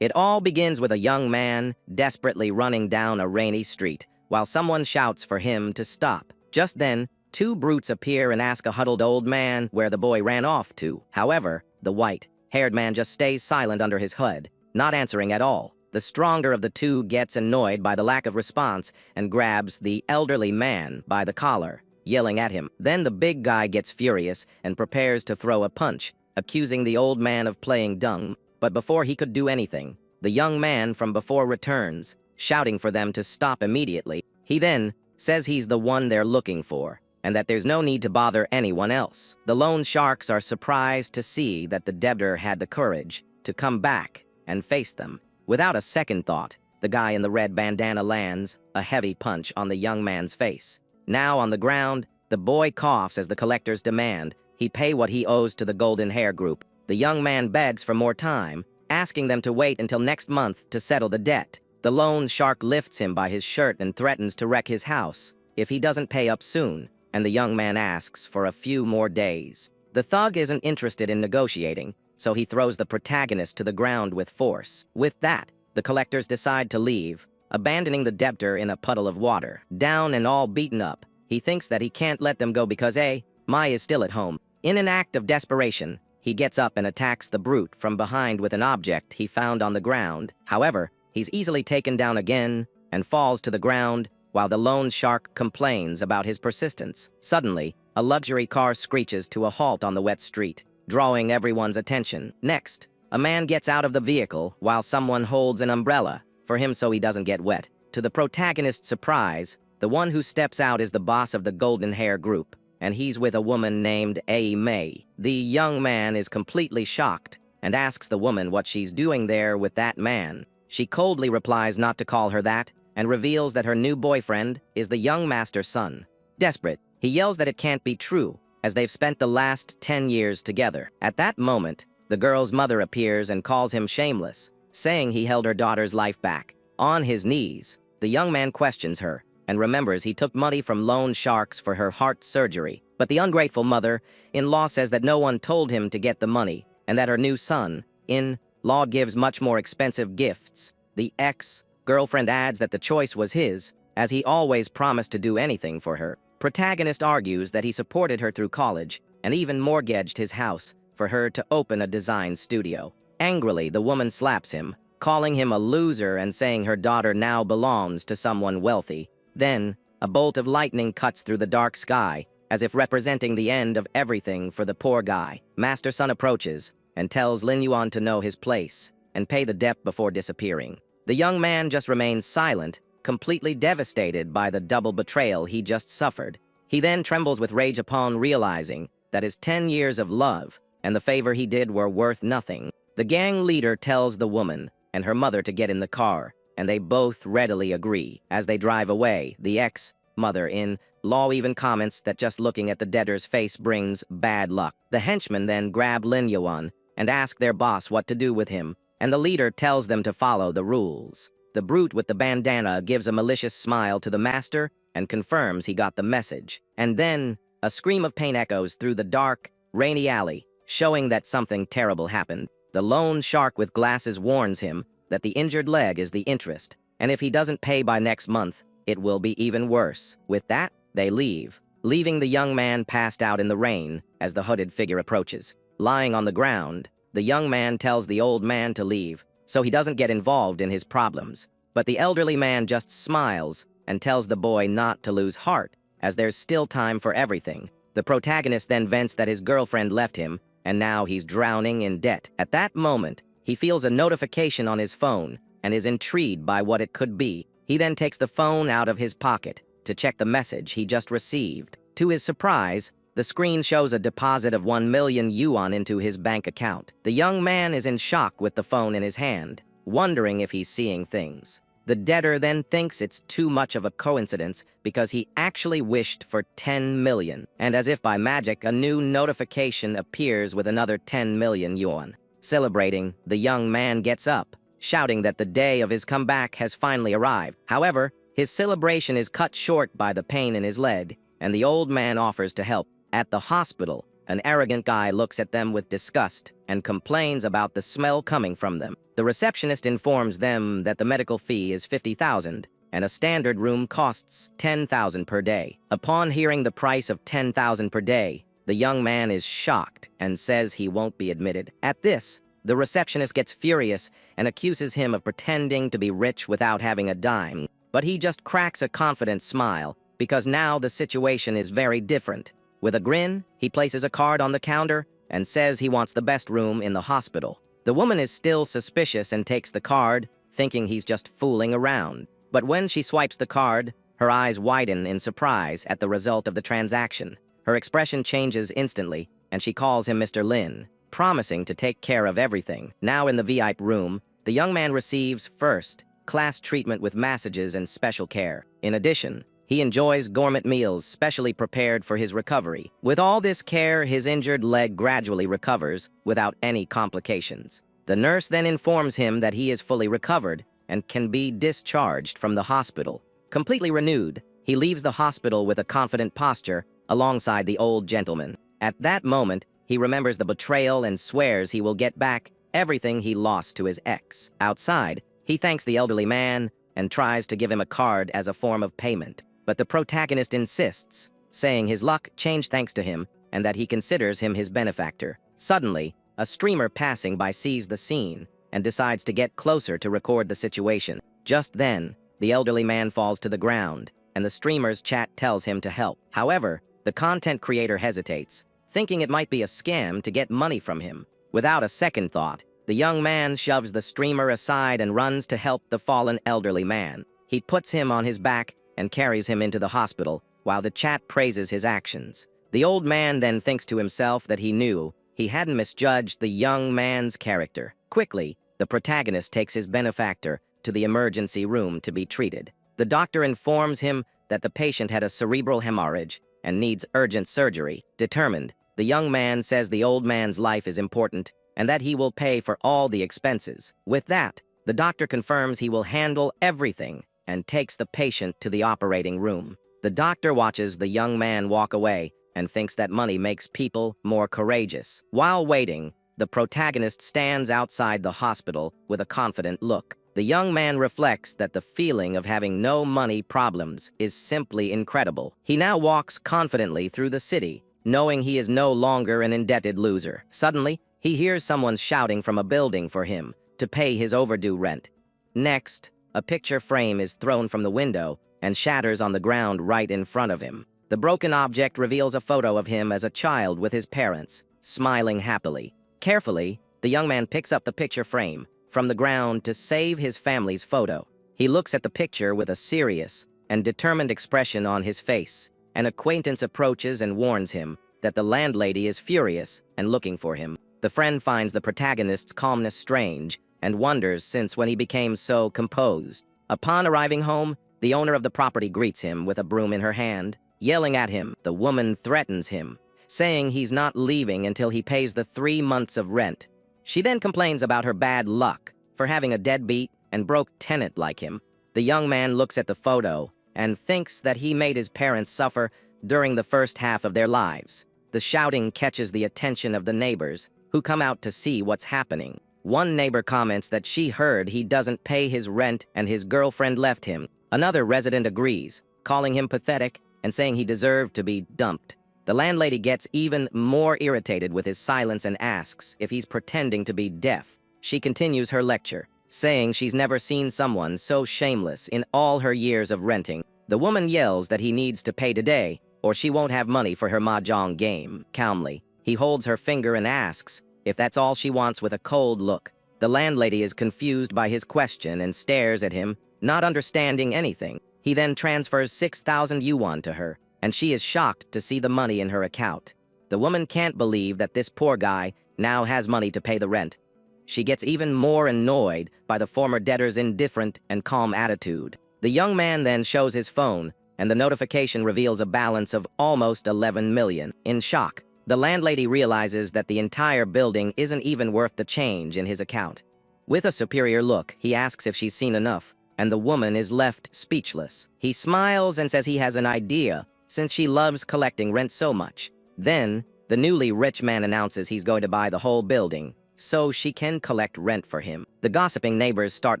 It all begins with a young man desperately running down a rainy street while someone shouts for him to stop. Just then, two brutes appear and ask a huddled old man where the boy ran off to. However, the white-haired man just stays silent under his hood, not answering at all. The stronger of the two gets annoyed by the lack of response and grabs the elderly man by the collar, yelling at him. Then the big guy gets furious and prepares to throw a punch, accusing the old man of playing dumb. But before he could do anything, the young man from before returns, shouting for them to stop immediately. He then says he's the one they're looking for, and that there's no need to bother anyone else. The loan sharks are surprised to see that the debtor had the courage to come back and face them. Without a second thought, the guy in the red bandana lands a heavy punch on the young man's face. Now on the ground, the boy coughs as the collectors demand he pay what he owes to the golden hair group. The young man begs for more time, asking them to wait until next month to settle the debt. The loan shark lifts him by his shirt and threatens to wreck his house if he doesn't pay up soon, and the young man asks for a few more days. The thug isn't interested in negotiating, so he throws the protagonist to the ground with force. With that, the collectors decide to leave, abandoning the debtor in a puddle of water. Down and all beaten up, he thinks that he can't let them go because Mai is still at home. In an act of desperation, he gets up and attacks the brute from behind with an object he found on the ground. However, he's easily taken down again and falls to the ground while the loan shark complains about his persistence. Suddenly, a luxury car screeches to a halt on the wet street, drawing everyone's attention. Next, a man gets out of the vehicle while someone holds an umbrella for him so he doesn't get wet. To the protagonist's surprise, the one who steps out is the boss of the golden hair group, and he's with a woman named May. The young man is completely shocked and asks the woman what she's doing there with that man. She coldly replies not to call her that and reveals that her new boyfriend is the young master's son. Desperate, he yells that it can't be true, as they've spent the last 10 years together. At that moment, the girl's mother appears and calls him shameless, saying he held her daughter's life back. On his knees, the young man questions her and remembers he took money from loan sharks for her heart surgery. But the ungrateful mother-in-law says that no one told him to get the money and that her new son-in-law gives much more expensive gifts. The ex-girlfriend adds that the choice was his, as he always promised to do anything for her. Protagonist argues that he supported her through college and even mortgaged his house for her to open a design studio. Angrily, the woman slaps him, calling him a loser and saying her daughter now belongs to someone wealthy. Then, a bolt of lightning cuts through the dark sky, as if representing the end of everything for the poor guy. Master Son approaches and tells Lin Yuan to know his place and pay the debt before disappearing. The young man just remains silent, completely devastated by the double betrayal he just suffered. He then trembles with rage upon realizing that his 10 years of love and the favor he did were worth nothing. The gang leader tells the woman and her mother to get in the car, and they both readily agree. As they drive away, the ex-mother-in-law even comments that just looking at the debtor's face brings bad luck. The henchmen then grab Lin Yuan and ask their boss what to do with him, and the leader tells them to follow the rules. The brute with the bandana gives a malicious smile to the master and confirms he got the message. And then, a scream of pain echoes through the dark, rainy alley, showing that something terrible happened. The loan shark with glasses warns him that the injured leg is the interest, and if he doesn't pay by next month, it will be even worse. With that, they leave, leaving the young man passed out in the rain as the hooded figure approaches. Lying on the ground, the young man tells the old man to leave, so he doesn't get involved in his problems. But the elderly man just smiles and tells the boy not to lose heart, as there's still time for everything. The protagonist then vents that his girlfriend left him, and now he's drowning in debt. At that moment, he feels a notification on his phone and is intrigued by what it could be. He then takes the phone out of his pocket to check the message he just received. To his surprise, the screen shows a deposit of 1 million yuan into his bank account. The young man is in shock with the phone in his hand, wondering if he's seeing things. The debtor then thinks it's too much of a coincidence because he actually wished for 10 million, and as if by magic, a new notification appears with another 10 million yuan. Celebrating, the young man gets up, shouting that the day of his comeback has finally arrived. However, his celebration is cut short by the pain in his leg, and the old man offers to help. At the hospital, an arrogant guy looks at them with disgust and complains about the smell coming from them. The receptionist informs them that the medical fee is 50,000 and a standard room costs 10,000 per day. Upon hearing the price of 10,000 per day, the young man is shocked and says he won't be admitted. At this, the receptionist gets furious and accuses him of pretending to be rich without having a dime, but he just cracks a confident smile because now the situation is very different. With a grin, he places a card on the counter and says he wants the best room in the hospital. The woman is still suspicious and takes the card, thinking he's just fooling around. But when she swipes the card, her eyes widen in surprise at the result of the transaction. Her expression changes instantly, and she calls him Mr. Lin, promising to take care of everything. Now in the VIP room, the young man receives first-class treatment with massages and special care. In addition, he enjoys gourmet meals specially prepared for his recovery. With all this care, his injured leg gradually recovers without any complications. The nurse then informs him that he is fully recovered and can be discharged from the hospital. Completely renewed, he leaves the hospital with a confident posture alongside the old gentleman. At that moment, he remembers the betrayal and swears he will get back everything he lost to his ex. Outside, he thanks the elderly man and tries to give him a card as a form of payment. But the protagonist insists, saying his luck changed thanks to him and that he considers him his benefactor. Suddenly, a streamer passing by sees the scene and decides to get closer to record the situation. Just then, the elderly man falls to the ground, and the streamer's chat tells him to help. However, the content creator hesitates, thinking it might be a scam to get money from him. Without a second thought, the young man shoves the streamer aside and runs to help the fallen elderly man. He puts him on his back and carries him into the hospital, while the chat praises his actions. The old man then thinks to himself that he knew he hadn't misjudged the young man's character. Quickly, the protagonist takes his benefactor to the emergency room to be treated. The doctor informs him that the patient had a cerebral hemorrhage and needs urgent surgery. Determined, the young man says the old man's life is important and that he will pay for all the expenses. With that, the doctor confirms he will handle everything and takes the patient to the operating room. The doctor watches the young man walk away and thinks that money makes people more courageous. While waiting, the protagonist stands outside the hospital with a confident look. The young man reflects that the feeling of having no money problems is simply incredible. He now walks confidently through the city, knowing he is no longer an indebted loser. Suddenly, he hears someone shouting from a building for him to pay his overdue rent. Next, a picture frame is thrown from the window and shatters on the ground right in front of him. The broken object reveals a photo of him as a child with his parents, smiling happily. Carefully, the young man picks up the picture frame from the ground to save his family's photo. He looks at the picture with a serious and determined expression on his face. An acquaintance approaches and warns him that the landlady is furious and looking for him. The friend finds the protagonist's calmness strange and wonders since when he became so composed. Upon arriving home, the owner of the property greets him with a broom in her hand. Yelling at him, the woman threatens him, saying he's not leaving until he pays the 3 months of rent. She then complains about her bad luck for having a deadbeat and broke tenant like him. The young man looks at the photo and thinks that he made his parents suffer during the first half of their lives. The shouting catches the attention of the neighbors, who come out to see what's happening. One neighbor comments that she heard he doesn't pay his rent and his girlfriend left him. Another resident agrees, calling him pathetic and saying he deserved to be dumped. The landlady gets even more irritated with his silence and asks if he's pretending to be deaf. She continues her lecture, saying she's never seen someone so shameless in all her years of renting. The woman yells that he needs to pay today, or she won't have money for her mahjong game. Calmly, he holds her finger and asks if that's all she wants with a cold look. The landlady is confused by his question and stares at him, not understanding anything. He then transfers 6,000 yuan to her, and she is shocked to see the money in her account. The woman can't believe that this poor guy now has money to pay the rent. She gets even more annoyed by the former debtor's indifferent and calm attitude. The young man then shows his phone, and the notification reveals a balance of almost 11 million. In shock, the landlady realizes that the entire building isn't even worth the change in his account. With a superior look, he asks if she's seen enough, and the woman is left speechless. He smiles and says he has an idea, since she loves collecting rent so much. Then, the newly rich man announces he's going to buy the whole building, so she can collect rent for him. The gossiping neighbors start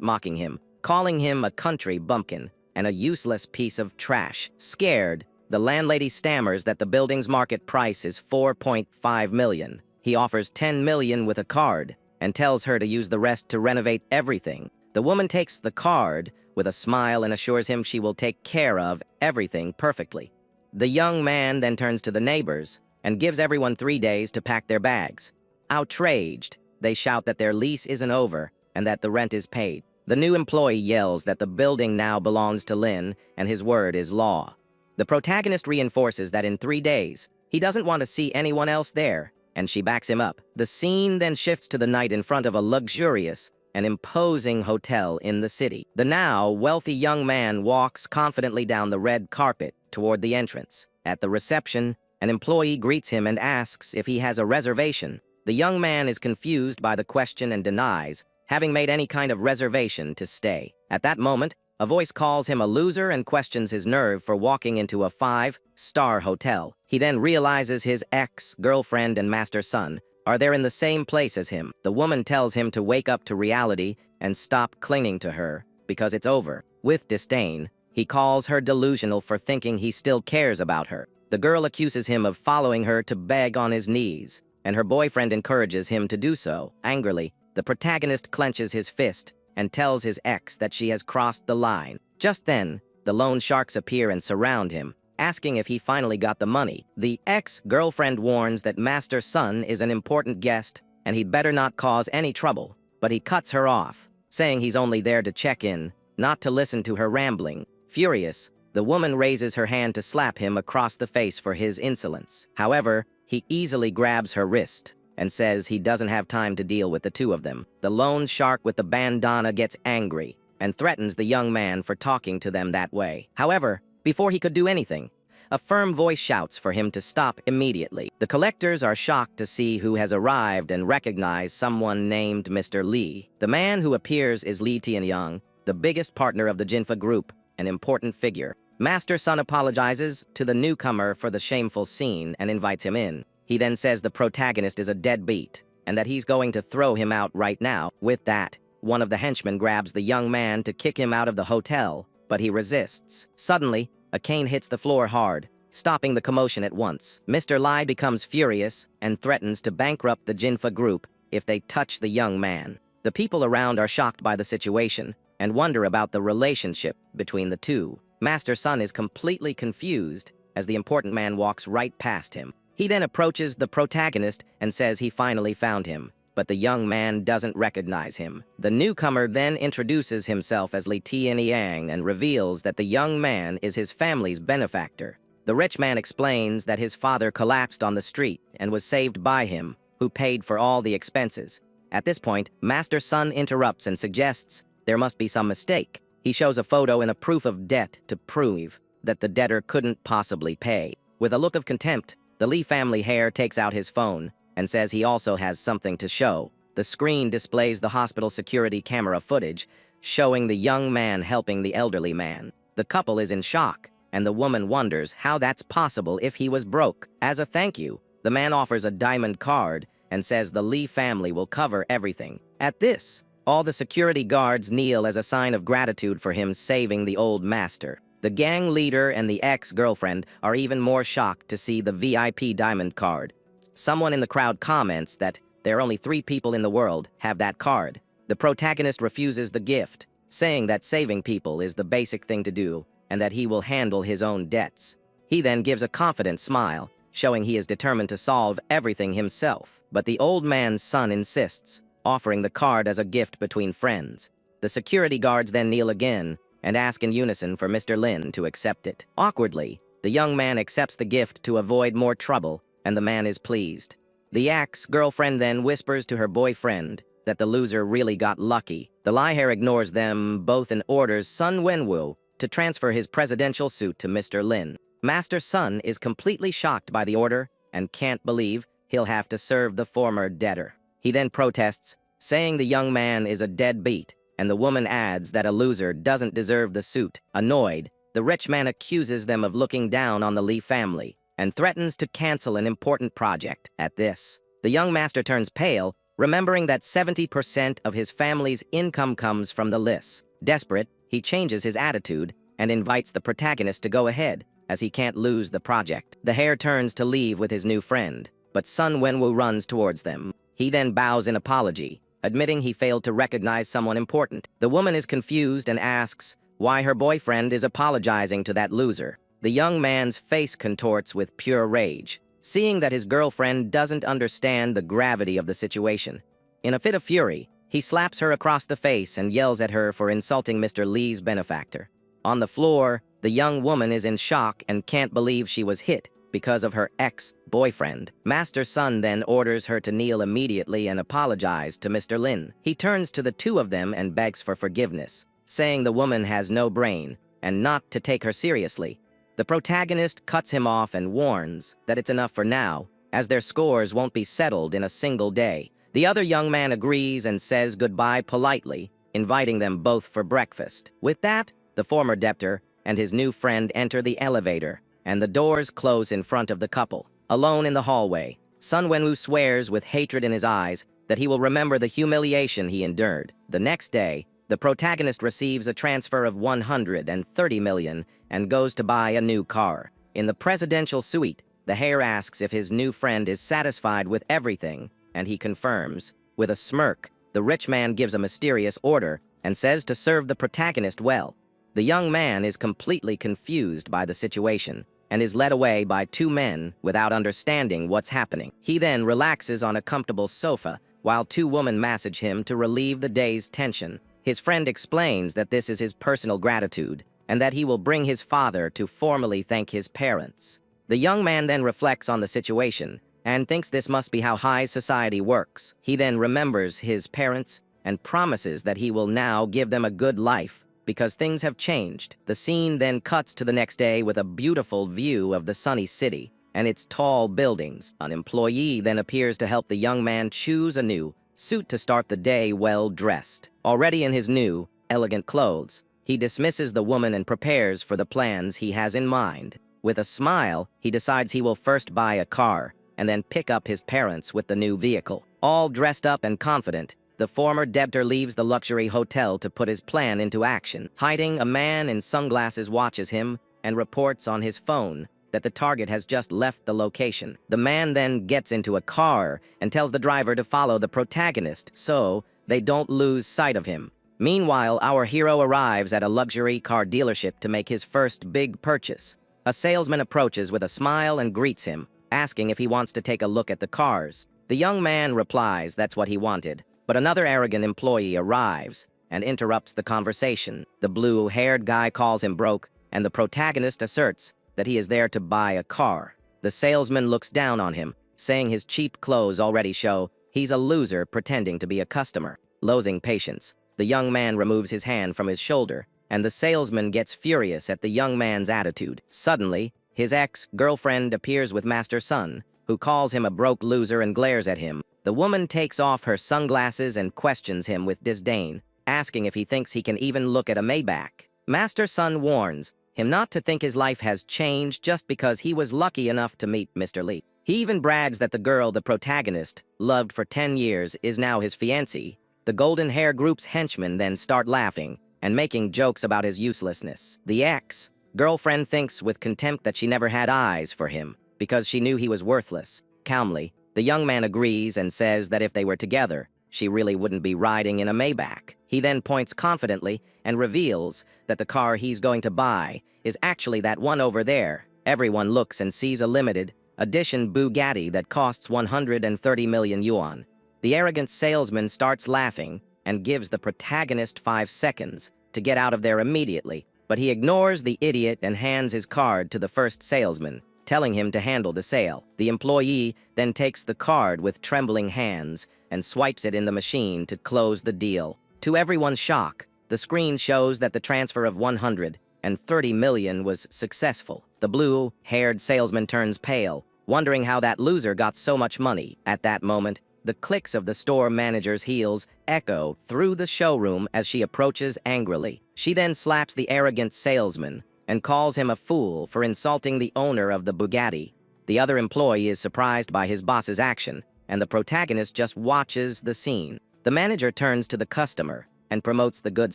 mocking him, calling him a country bumpkin and a useless piece of trash. Scared, the landlady stammers that the building's market price is $4.5 million. He offers $10 million with a card and tells her to use the rest to renovate everything. The woman takes the card with a smile and assures him she will take care of everything perfectly. The young man then turns to the neighbors and gives everyone 3 days to pack their bags. Outraged, they shout that their lease isn't over and that the rent is paid. The new employee yells that the building now belongs to Lin and his word is law. The protagonist reinforces that in 3 days, he doesn't want to see anyone else there, and she backs him up. The scene then shifts to the night in front of a luxurious and imposing hotel in the city. The now wealthy young man walks confidently down the red carpet toward the entrance. At the reception, an employee greets him and asks if he has a reservation. The young man is confused by the question and denies having made any kind of reservation to stay. At that moment, a voice calls him a loser and questions his nerve for walking into a 5-star hotel. He then realizes his ex-girlfriend and master son are there in the same place as him. The woman tells him to wake up to reality and stop clinging to her because it's over. With disdain, he calls her delusional for thinking he still cares about her. The girl accuses him of following her to beg on his knees, and her boyfriend encourages him to do so. Angrily, the protagonist clenches his fist and tells his ex that she has crossed the line. Just then, the loan sharks appear and surround him, asking if he finally got the money. The ex-girlfriend warns that Master Son is an important guest and he'd better not cause any trouble, but he cuts her off, saying he's only there to check in, not to listen to her rambling. Furious, the woman raises her hand to slap him across the face for his insolence. However, he easily grabs her wrist and says he doesn't have time to deal with the two of them. The loan shark with the bandana gets angry and threatens the young man for talking to them that way. However, before he could do anything, a firm voice shouts for him to stop immediately. The collectors are shocked to see who has arrived and recognize someone named Mr. Lee. The man who appears is Lee Tianyang, the biggest partner of the Jinfa group, an important figure. Master Son apologizes to the newcomer for the shameful scene and invites him in. He then says the protagonist is a deadbeat and that he's going to throw him out right now. With that, one of the henchmen grabs the young man to kick him out of the hotel, but he resists. Suddenly, a cane hits the floor hard, stopping the commotion at once. Mr. Lai becomes furious and threatens to bankrupt the Jinfa group if they touch the young man. The people around are shocked by the situation and wonder about the relationship between the two. Master Son is completely confused as the important man walks right past him. He then approaches the protagonist and says he finally found him, but the young man doesn't recognize him. The newcomer then introduces himself as Li Tianyang and reveals that the young man is his family's benefactor. The rich man explains that his father collapsed on the street and was saved by him, who paid for all the expenses. At this point, Master Son interrupts and suggests there must be some mistake. He shows a photo and a proof of debt to prove that the debtor couldn't possibly pay. With a look of contempt, the Lee family heir takes out his phone and says he also has something to show. The screen displays the hospital security camera footage, showing the young man helping the elderly man. The couple is in shock, and the woman wonders how that's possible if he was broke. As a thank you, the man offers a diamond card and says the Lee family will cover everything. At this, all the security guards kneel as a sign of gratitude for him saving the old master. The gang leader and the ex-girlfriend are even more shocked to see the VIP diamond card. Someone in the crowd comments that there are only 3 people in the world have that card. The protagonist refuses the gift, saying that saving people is the basic thing to do and that he will handle his own debts. He then gives a confident smile, showing he is determined to solve everything himself. But the old man's son insists, offering the card as a gift between friends. The security guards then kneel again and ask in unison for Mr. Lin to accept it. Awkwardly, the young man accepts the gift to avoid more trouble, and the man is pleased. The ex-girlfriend then whispers to her boyfriend that the loser really got lucky. The Lihair ignores them both and orders Sun Wenwu to transfer his presidential suit to Mr. Lin. Master Sun is completely shocked by the order and can't believe he'll have to serve the former debtor. He then protests, saying the young man is a deadbeat, and the woman adds that a loser doesn't deserve the suit. Annoyed, the rich man accuses them of looking down on the Lee family and threatens to cancel an important project. At this, the young master turns pale remembering that 70% of his family's income comes from the lists. Desperate, he changes his attitude and invites the protagonist to go ahead, as he can't lose the project. The hare turns to leave with his new friend, but Sun Wenwu runs towards them. He then bows in apology, admitting he failed to recognize someone important. The woman is confused and asks why her boyfriend is apologizing to that loser. The young man's face contorts with pure rage, seeing that his girlfriend doesn't understand the gravity of the situation. In a fit of fury, he slaps her across the face and yells at her for insulting Mr. Lee's benefactor. On the floor, the young woman is in shock and can't believe she was hit because of her ex-boyfriend. Master Sun then orders her to kneel immediately and apologize to Mr. Lin. He turns to the two of them and begs for forgiveness, saying the woman has no brain and not to take her seriously. The protagonist cuts him off and warns that it's enough for now, as their scores won't be settled in a single day. The other young man agrees and says goodbye politely, inviting them both for breakfast. With that, the former debtor and his new friend enter the elevator, and the doors close in front of the couple. Alone in the hallway, Sun Wenwu swears with hatred in his eyes that he will remember the humiliation he endured. The next day, the protagonist receives a transfer of 130 million and goes to buy a new car. In the presidential suite, the hare asks if his new friend is satisfied with everything, and he confirms. With a smirk, the rich man gives a mysterious order and says to serve the protagonist well. The young man is completely confused by the situation and is led away by two men without understanding what's happening. He then relaxes on a comfortable sofa while two women massage him to relieve the day's tension. His friend explains that this is his personal gratitude and that he will bring his father to formally thank his parents. The young man then reflects on the situation and thinks this must be how high society works. He then remembers his parents and promises that he will now give them a good life because things have changed. The scene then cuts to the next day with a beautiful view of the sunny city and its tall buildings. An employee then appears to help the young man choose a new suit to start the day well-dressed. Already in his new, elegant clothes, he dismisses the woman and prepares for the plans he has in mind. With a smile, he decides he will first buy a car and then pick up his parents with the new vehicle. All dressed up and confident, the former debtor leaves the luxury hotel to put his plan into action. Hiding, a man in sunglasses watches him and reports on his phone that the target has just left the location. The man then gets into a car and tells the driver to follow the protagonist so they don't lose sight of him. Meanwhile, our hero arrives at a luxury car dealership to make his first big purchase. A salesman approaches with a smile and greets him, asking if he wants to take a look at the cars. The young man replies that's what he wanted, but another arrogant employee arrives and interrupts the conversation. The blue-haired guy calls him broke, and the protagonist asserts that he is there to buy a car. The salesman looks down on him, saying his cheap clothes already show he's a loser pretending to be a customer. Losing patience, the young man removes his hand from his shoulder, and the salesman gets furious at the young man's attitude. Suddenly, his ex-girlfriend appears with Master Sun, who calls him a broke loser and glares at him. The woman takes off her sunglasses and questions him with disdain, asking if he thinks he can even look at a Maybach. Master Sun warns him not to think his life has changed just because he was lucky enough to meet Mr. Lee. He even brags that the girl the protagonist loved for 10 years is now his fiancée. The Golden Hair Group's henchmen then start laughing and making jokes about his uselessness. The ex-girlfriend thinks with contempt that she never had eyes for him because she knew he was worthless. Calmly, the young man agrees and says that if they were together, she really wouldn't be riding in a Maybach. He then points confidently and reveals that the car he's going to buy is actually that one over there. Everyone looks and sees a limited edition Bugatti that costs 130 million yuan. The arrogant salesman starts laughing and gives the protagonist 5 seconds to get out of there immediately, but he ignores the idiot and hands his card to the first salesman, telling him to handle the sale. The employee then takes the card with trembling hands and swipes it in the machine to close the deal. To everyone's shock, the screen shows that the transfer of 130 million was successful. The blue-haired salesman turns pale, wondering how that loser got so much money. At that moment, the clicks of the store manager's heels echo through the showroom as she approaches angrily. She then slaps the arrogant salesman and calls him a fool for insulting the owner of the Bugatti. The other employee is surprised by his boss's action and the protagonist just watches the scene. The manager turns to the customer and promotes the good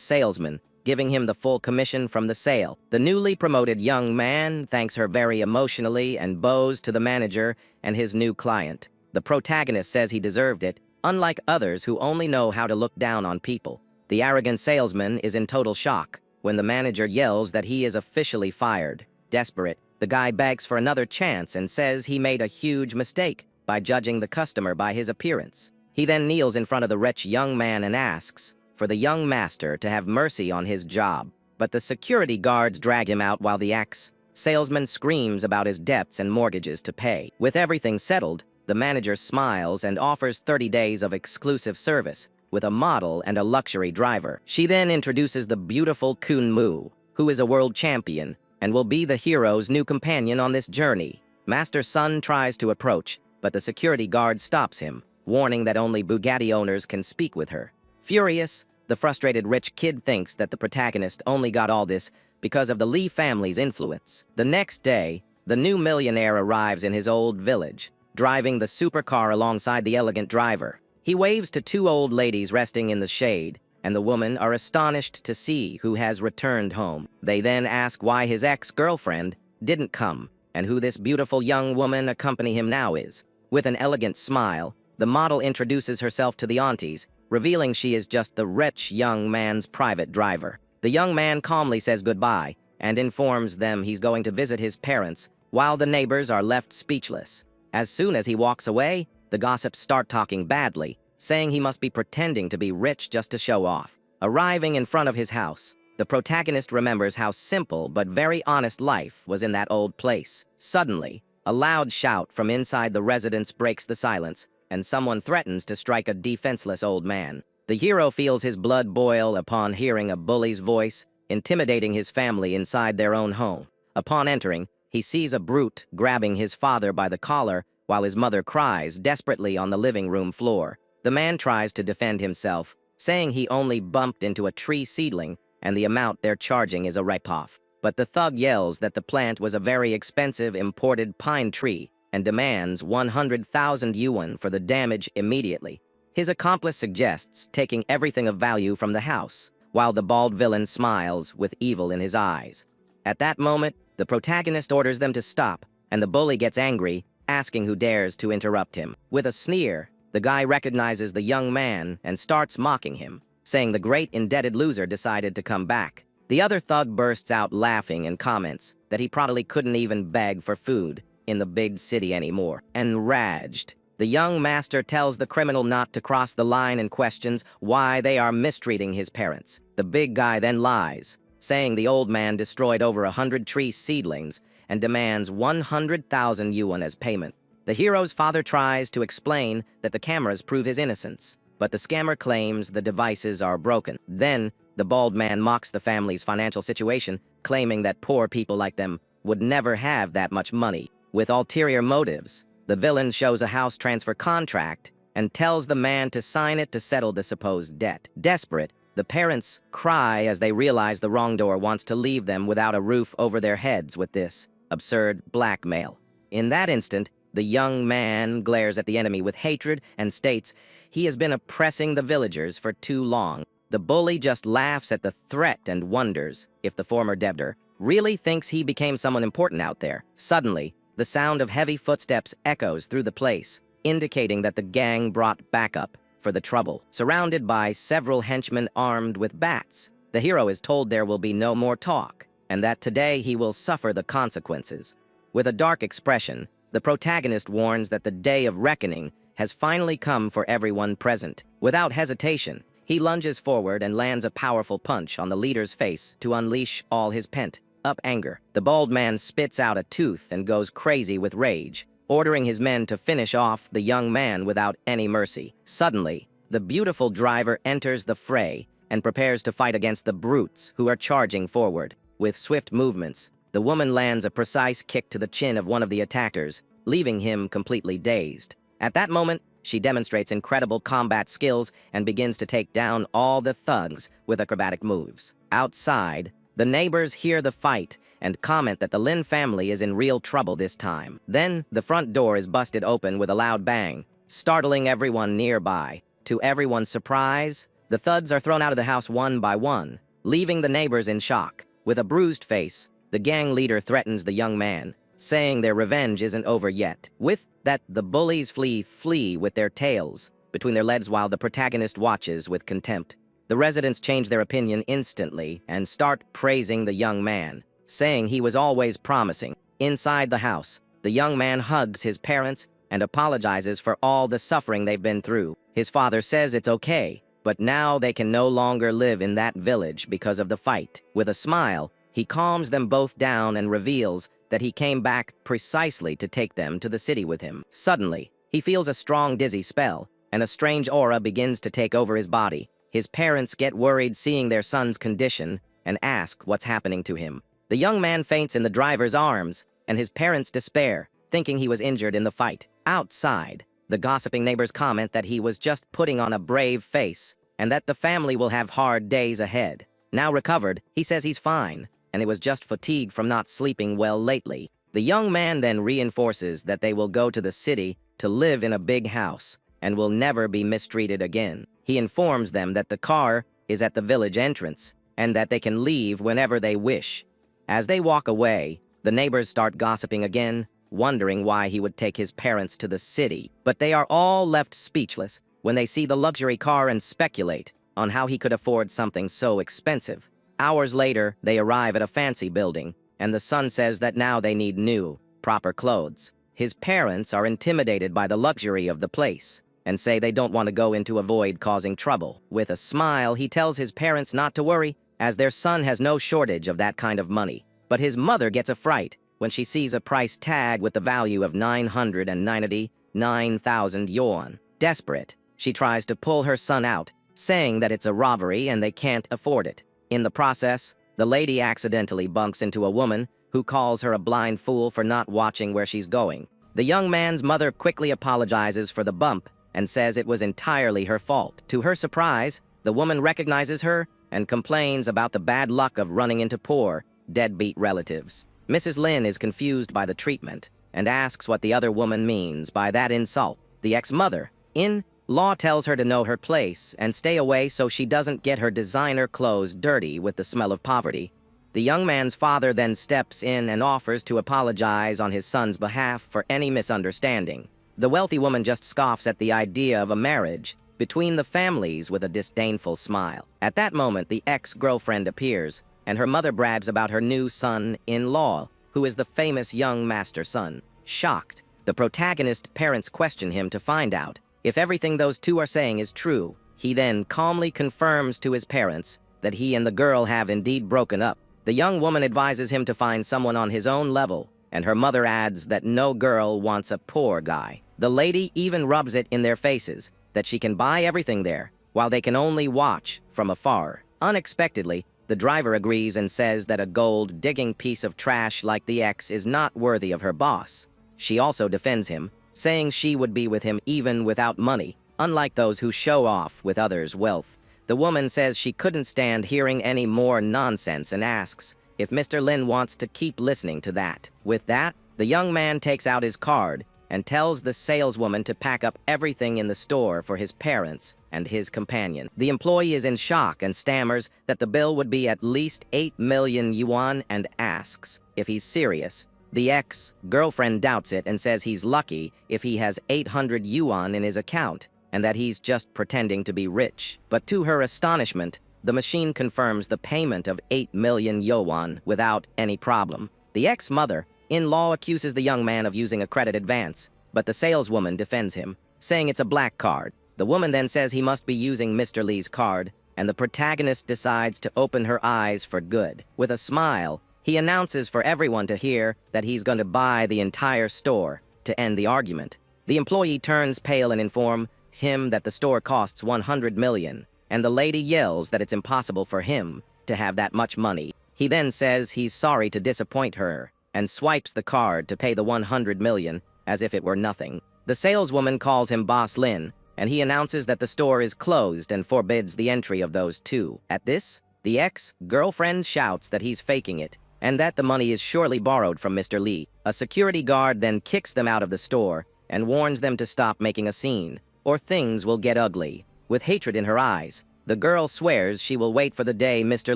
salesman, giving him the full commission from the sale. The newly promoted young man thanks her very emotionally and bows to the manager and his new client. The protagonist says he deserved it, unlike others who only know how to look down on people. The arrogant salesman is in total shock when the manager yells that he is officially fired. Desperate, the guy begs for another chance and says he made a huge mistake by judging the customer by his appearance. He then kneels in front of the rich young man and asks for the young master to have mercy on his job. But the security guards drag him out while the ex-salesman screams about his debts and mortgages to pay. With everything settled, the manager smiles and offers 30 days of exclusive service with a model and a luxury driver. She then introduces the beautiful Kun Mu, who is a world champion and will be the hero's new companion on this journey. Master Sun tries to approach, but the security guard stops him, warning that only Bugatti owners can speak with her. Furious, the frustrated rich kid thinks that the protagonist only got all this because of the Lee family's influence. The next day, the new millionaire arrives in his old village, driving the supercar alongside the elegant driver. He waves to two old ladies resting in the shade, and the women are astonished to see who has returned home. They then ask why his ex-girlfriend didn't come, and who this beautiful young woman accompanying him now is. With an elegant smile, the model introduces herself to the aunties, revealing she is just the rich young man's private driver. The young man calmly says goodbye and informs them he's going to visit his parents, while the neighbors are left speechless. As soon as he walks away, the gossips start talking badly, saying he must be pretending to be rich just to show off. Arriving in front of his house, the protagonist remembers how simple but very honest life was in that old place. Suddenly, a loud shout from inside the residence breaks the silence, and someone threatens to strike a defenseless old man. The hero feels his blood boil upon hearing a bully's voice, intimidating his family inside their own home. Upon entering, he sees a brute grabbing his father by the collar while his mother cries desperately on the living room floor. The man tries to defend himself, saying he only bumped into a tree seedling and the amount they're charging is a ripoff. But the thug yells that the plant was a very expensive imported pine tree and demands 100,000 yuan for the damage immediately. His accomplice suggests taking everything of value from the house, while the bald villain smiles with evil in his eyes. At that moment, the protagonist orders them to stop, and the bully gets angry, asking who dares to interrupt him. With a sneer, the guy recognizes the young man and starts mocking him, saying the great indebted loser decided to come back. The other thug bursts out laughing and comments that he probably couldn't even beg for food in the big city anymore. Enraged, the young master tells the criminal not to cross the line and questions why they are mistreating his parents. The big guy then lies, saying the old man destroyed over 100 tree seedlings and demands 100,000 yuan as payment. The hero's father tries to explain that the cameras prove his innocence, but the scammer claims the devices are broken. Then, the bald man mocks the family's financial situation, claiming that poor people like them would never have that much money. With ulterior motives, the villain shows a house transfer contract and tells the man to sign it to settle the supposed debt. Desperate, the parents cry as they realize the wrongdoer wants to leave them without a roof over their heads with this absurd blackmail. In that instant, the young man glares at the enemy with hatred and states he has been oppressing the villagers for too long. The bully just laughs at the threat and wonders if the former debtor really thinks he became someone important out there. Suddenly, the sound of heavy footsteps echoes through the place, indicating that the gang brought backup for the trouble. Surrounded by several henchmen armed with bats, the hero is told there will be no more talk, and that today he will suffer the consequences. With a dark expression, the protagonist warns that the day of reckoning has finally come for everyone present. Without hesitation, he lunges forward and lands a powerful punch on the leader's face to unleash all his pent-up anger. The bald man spits out a tooth and goes crazy with rage, ordering his men to finish off the young man without any mercy. Suddenly, the beautiful driver enters the fray and prepares to fight against the brutes who are charging forward. With swift movements, the woman lands a precise kick to the chin of one of the attackers, leaving him completely dazed. At that moment, she demonstrates incredible combat skills and begins to take down all the thugs with acrobatic moves. Outside, the neighbors hear the fight and comment that the Lin family is in real trouble this time. Then, the front door is busted open with a loud bang, startling everyone nearby. To everyone's surprise, the thugs are thrown out of the house one by one, leaving the neighbors in shock. With a bruised face, the gang leader threatens the young man, saying their revenge isn't over yet. With that, the bullies flee with their tails between their legs while the protagonist watches with contempt. The residents change their opinion instantly and start praising the young man, saying he was always promising. Inside the house, the young man hugs his parents and apologizes for all the suffering they've been through. His father says it's okay, but now they can no longer live in that village because of the fight. With a smile, he calms them both down and reveals that he came back precisely to take them to the city with him. Suddenly, he feels a strong dizzy spell, and a strange aura begins to take over his body. His parents get worried seeing their son's condition and ask what's happening to him. The young man faints in the driver's arms, and his parents despair, thinking he was injured in the fight. Outside, the gossiping neighbors comment that he was just putting on a brave face, and that the family will have hard days ahead. Now recovered, he says he's fine, and it was just fatigue from not sleeping well lately. The young man then reinforces that they will go to the city to live in a big house, and will never be mistreated again. He informs them that the car is at the village entrance, and that they can leave whenever they wish. As they walk away, the neighbors start gossiping again, wondering why he would take his parents to the city. But they are all left speechless when they see the luxury car and speculate on how he could afford something so expensive. Hours later, they arrive at a fancy building, and the son says that now they need new, proper clothes. His parents are intimidated by the luxury of the place, and say they don't want to go in to avoid causing trouble. With a smile, he tells his parents not to worry, as their son has no shortage of that kind of money. But his mother gets a fright when she sees a price tag with the value of 999,000 yuan. Desperate, she tries to pull her son out, saying that it's a robbery and they can't afford it. In the process, the lady accidentally bumps into a woman who calls her a blind fool for not watching where she's going. The young man's mother quickly apologizes for the bump and says it was entirely her fault. To her surprise, the woman recognizes her and complains about the bad luck of running into poor, deadbeat relatives. Mrs. Lin is confused by the treatment and asks what the other woman means by that insult. The ex-mother, in-law, tells her to know her place and stay away so she doesn't get her designer clothes dirty with the smell of poverty. The young man's father then steps in and offers to apologize on his son's behalf for any misunderstanding. The wealthy woman just scoffs at the idea of a marriage between the families with a disdainful smile. At that moment, the ex-girlfriend appears, and her mother brags about her new son-in-law, who is the famous young master son. Shocked, the protagonist's parents question him to find out if everything those two are saying is true. He then calmly confirms to his parents that he and the girl have indeed broken up. The young woman advises him to find someone on his own level, and her mother adds that no girl wants a poor guy. The lady even rubs it in their faces that she can buy everything there, while they can only watch from afar. Unexpectedly, the driver agrees and says that a gold-digging piece of trash like the ex is not worthy of her boss. She also defends him, saying she would be with him even without money, unlike those who show off with others' wealth. The woman says she couldn't stand hearing any more nonsense and asks if Mr. Lin wants to keep listening to that. With that, the young man takes out his card and tells the saleswoman to pack up everything in the store for his parents and his companion. The employee is in shock and stammers that the bill would be at least 8 million yuan and asks if he's serious. The ex-girlfriend doubts it and says he's lucky if he has 800 yuan in his account and that he's just pretending to be rich. But to her astonishment, the machine confirms the payment of 8 million yuan without any problem. The ex-mother-in-law accuses the young man of using a credit advance, but the saleswoman defends him, saying it's a black card. The woman then says he must be using Mr. Lee's card, and the protagonist decides to open her eyes for good. With a smile, he announces for everyone to hear that he's going to buy the entire store to end the argument. The employee turns pale and informs him that the store costs 100 million, and the lady yells that it's impossible for him to have that much money. He then says he's sorry to disappoint her, and swipes the card to pay the 100 million as if it were nothing. The saleswoman calls him Boss Lin, and he announces that the store is closed and forbids the entry of those two. At this, the ex-girlfriend shouts that he's faking it, and that the money is surely borrowed from Mr. Lee. A security guard then kicks them out of the store and warns them to stop making a scene, or things will get ugly. With hatred in her eyes, the girl swears she will wait for the day Mr.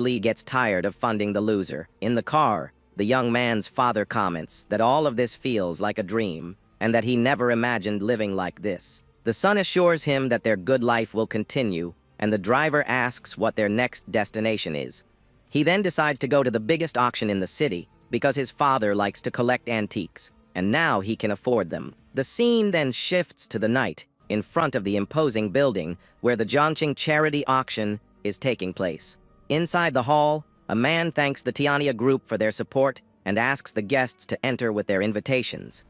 Lee gets tired of funding the loser. In the car, the young man's father comments that all of this feels like a dream, and that he never imagined living like this. The son assures him that their good life will continue, and the driver asks what their next destination is. He then decides to go to the biggest auction in the city, because his father likes to collect antiques, and now he can afford them. The scene then shifts to the night, in front of the imposing building where the Zhongqing charity auction is taking place. Inside the hall, a man thanks the Tiania group for their support and asks the guests to enter with their invitations.